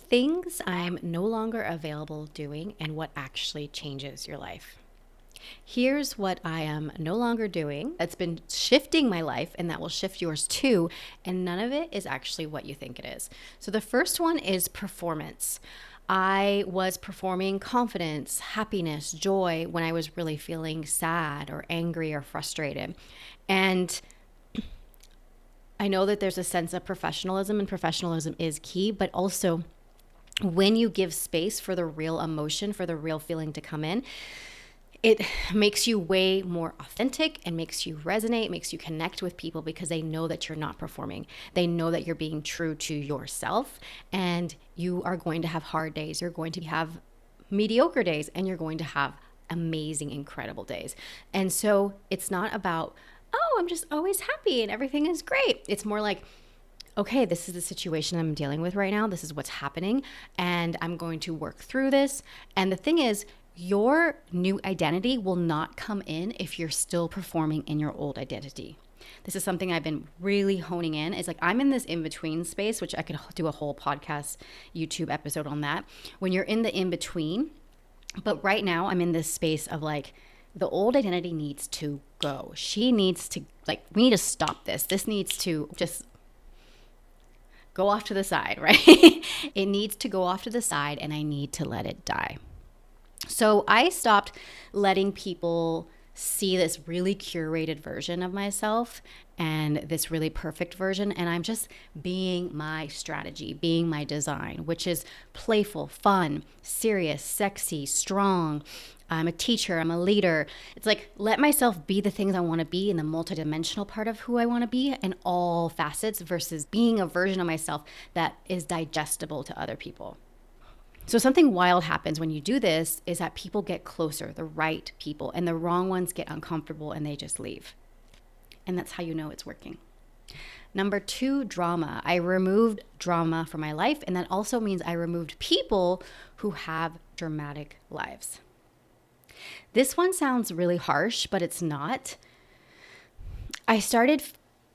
Things I'm no longer available doing and what actually changes your life. Here's what I am no longer doing that's been shifting my life and that will shift yours too. And none of it is actually what you think it is. So the first one is performance. I was performing confidence, happiness, joy when I was really feeling sad or angry or frustrated. And I know that there's a sense of professionalism, and professionalism is key, but also when you give space for the real emotion, for the real feeling to come in, it makes you way more authentic and makes you resonate, makes you connect with people because they know that you're not performing. They know that you're being true to yourself, and you are going to have hard days. You're going to have mediocre days, and you're going to have amazing, incredible days. And so it's not about, oh, I'm just always happy and everything is great. It's more like, okay, this is the situation I'm dealing with right now. This is what's happening, and I'm going to work through this. And the thing is, your new identity will not come in if you're still performing in your old identity. This is something I've been really honing in. It's like I'm in this in-between space, which I could do a whole podcast, YouTube episode on that. When you're in the in-between, but right now I'm in this space of like, the old identity needs to go. She needs to, like, we need to stop this. This needs to just go off to the side, right? It needs to go off to the side, and I need to let it die. So I stopped letting people see this really curated version of myself and this really perfect version. And I'm just being my strategy, being my design, which is playful, fun, serious, sexy, strong. I'm a teacher, I'm a leader. It's like, let myself be the things I want to be in the multidimensional part of who I want to be in all facets versus being a version of myself that is digestible to other people. So something wild happens when you do this is that people get closer, the right people, and the wrong ones get uncomfortable and they just leave. And that's how you know it's working. Number 2, drama. I removed drama from my life, and that also means I removed people who have dramatic lives. This one sounds really harsh, but it's not. I started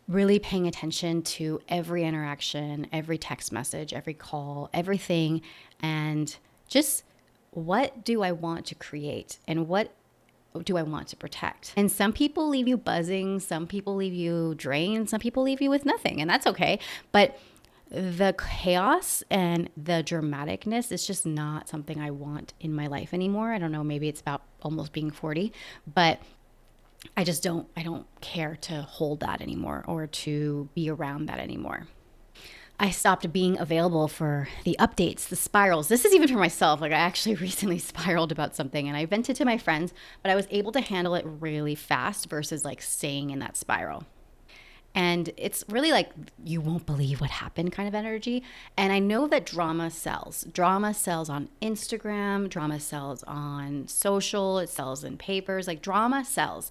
really paying attention to every interaction, every text message, every call, everything, and just what do I want to create and what do I want to protect? And some people leave you buzzing, some people leave you drained, some people leave you with nothing, and that's okay. But the chaos and the dramaticness is just not something I want in my life anymore. I don't know, maybe it's about almost being 40, but I don't care to hold that anymore or to be around that anymore. I stopped being available for the updates, the spirals. This is even for myself. Like, I actually recently spiraled about something and I vented to my friends, but I was able to handle it really fast versus like staying in that spiral. And it's really like, you won't believe what happened kind of energy. And I know that drama sells. Drama sells on Instagram, drama sells on social, it sells in papers, like drama sells.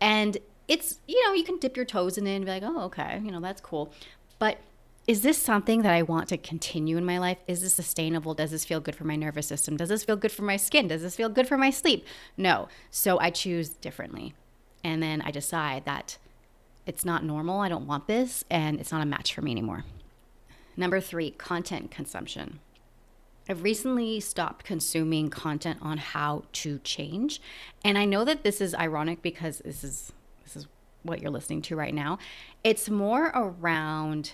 And it's, you can dip your toes in it and be like, oh, okay, that's cool. But is this something that I want to continue in my life? Is this sustainable? Does this feel good for my nervous system? Does this feel good for my skin? Does this feel good for my sleep? No. So I choose differently. And then I decide that it's not normal. I don't want this, and it's not a match for me anymore. Number 3, content consumption. I've recently stopped consuming content on how to change. And I know that this is ironic because this is what you're listening to right now. It's more around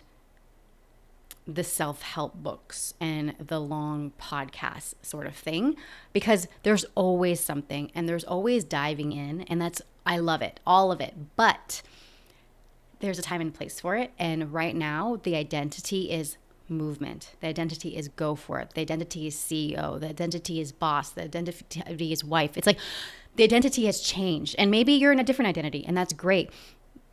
the self-help books and the long podcast sort of thing, because there's always something and there's always diving in, and I love it, all of it. But there's a time and place for it. And right now, the identity is movement. The identity is go for it. The identity is CEO. The identity is boss. The identity is wife. It's like the identity has changed. And maybe you're in a different identity, and that's great.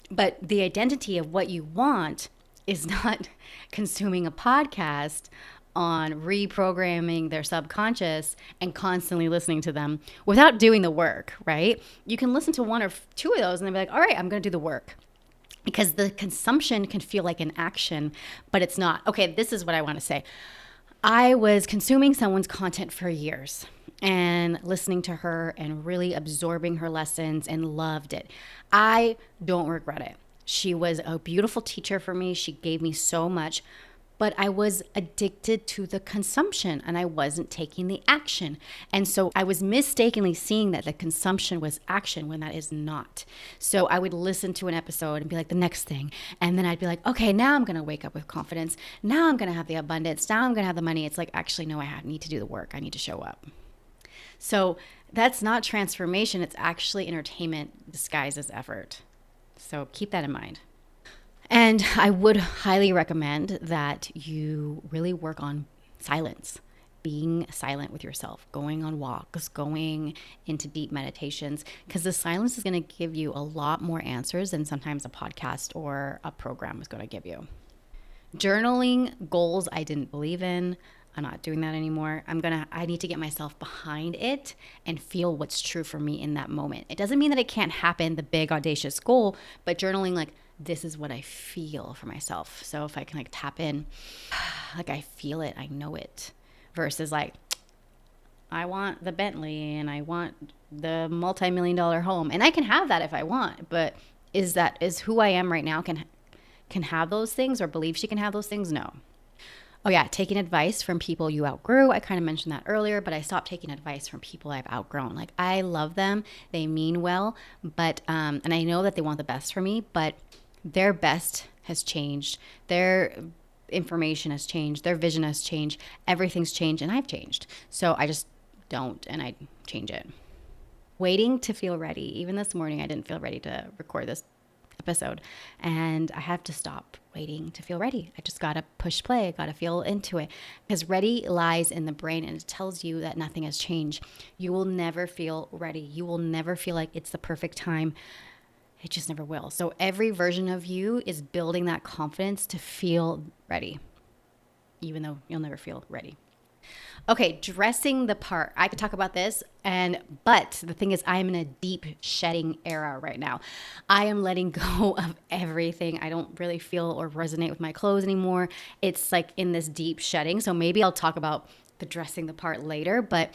But the identity of what you want is not consuming a podcast on reprogramming their subconscious and constantly listening to them without doing the work, right? You can listen to 1 or 2 of those and then be like, all right, I'm going to do the work. Because the consumption can feel like an action, but it's not. Okay, this is what I want to say. I was consuming someone's content for years and listening to her and really absorbing her lessons and loved it. I don't regret it. She was a beautiful teacher for me. She gave me so much, but I was addicted to the consumption and I wasn't taking the action. And so I was mistakenly seeing that the consumption was action when that is not. So I would listen to an episode and be like, the next thing. And then I'd be like, okay, now I'm going to wake up with confidence. Now I'm going to have the abundance. Now I'm going to have the money. It's like, actually, no, I need to do the work. I need to show up. So that's not transformation. It's actually entertainment disguised as effort. So keep that in mind. And I would highly recommend that you really work on silence, being silent with yourself, going on walks, going into deep meditations, because the silence is going to give you a lot more answers than sometimes a podcast or a program is going to give you. Journaling goals I didn't believe in. I'm not doing that anymore. I need to get myself behind it and feel what's true for me in that moment. It doesn't mean that it can't happen, the big audacious goal, but journaling, like, this is what I feel for myself. So if I can like tap in, like I feel it, I know it, versus like, I want the Bentley and I want the multi-million-dollar home, and I can have that if I want, but is who I am right now can have those things, or believe she can have those things? No. Oh yeah, taking advice from people you outgrew. I kind of mentioned that earlier, but I stopped taking advice from people I've outgrown. Like, I love them, they mean well, but and I know that they want the best for me, but their best has changed. Their information has changed. Their vision has changed. Everything's changed, and I've changed. So I just don't, and I change it. Waiting to feel ready. Even this morning, I didn't feel ready to record this episode, and I have to stop waiting to feel ready. I just gotta push play. I gotta feel into it, because ready lies in the brain, and it tells you that nothing has changed. You will never feel ready. You will never feel like it's the perfect time. It just never will. So every version of you is building that confidence to feel ready, even though you'll never feel ready. Okay, dressing the part. I could talk about this, but the thing is, I am in a deep shedding era right now. I am letting go of everything. I don't really feel or resonate with my clothes anymore. It's like in this deep shedding. So maybe I'll talk about the dressing the part later, but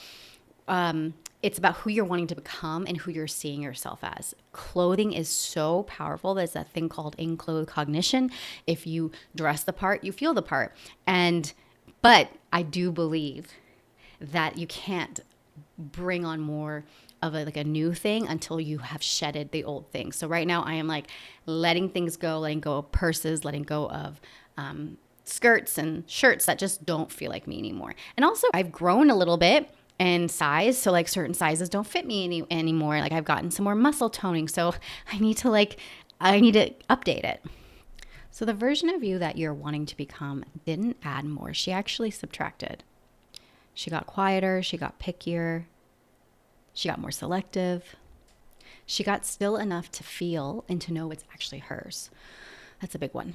it's about who you're wanting to become and who you're seeing yourself as. Clothing is so powerful. There's that thing called in-clothes cognition. If you dress the part, you feel the part. But I do believe that you can't bring on more of a new thing until you have shedded the old thing. So right now I am like letting things go, letting go of purses, letting go of skirts and shirts that just don't feel like me anymore. And also, I've grown a little bit in size. So like certain sizes don't fit me anymore. Like I've gotten some more muscle toning. So I need to update it. So the version of you that you're wanting to become didn't add more. She actually subtracted. She got quieter. She got pickier. She got more selective. She got still enough to feel and to know it's actually hers. That's a big one.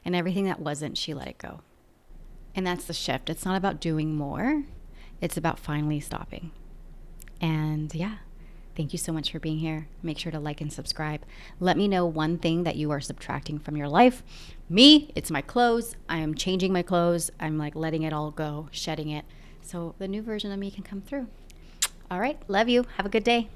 And everything that wasn't, she let it go. And that's the shift. It's not about doing more. It's about finally stopping. And yeah, thank you so much for being here. Make sure to like and subscribe. Let me know one thing that you are subtracting from your life. Me, it's my clothes. I am changing my clothes. I'm like letting it all go, shedding it, so the new version of me can come through. All right. Love you. Have a good day.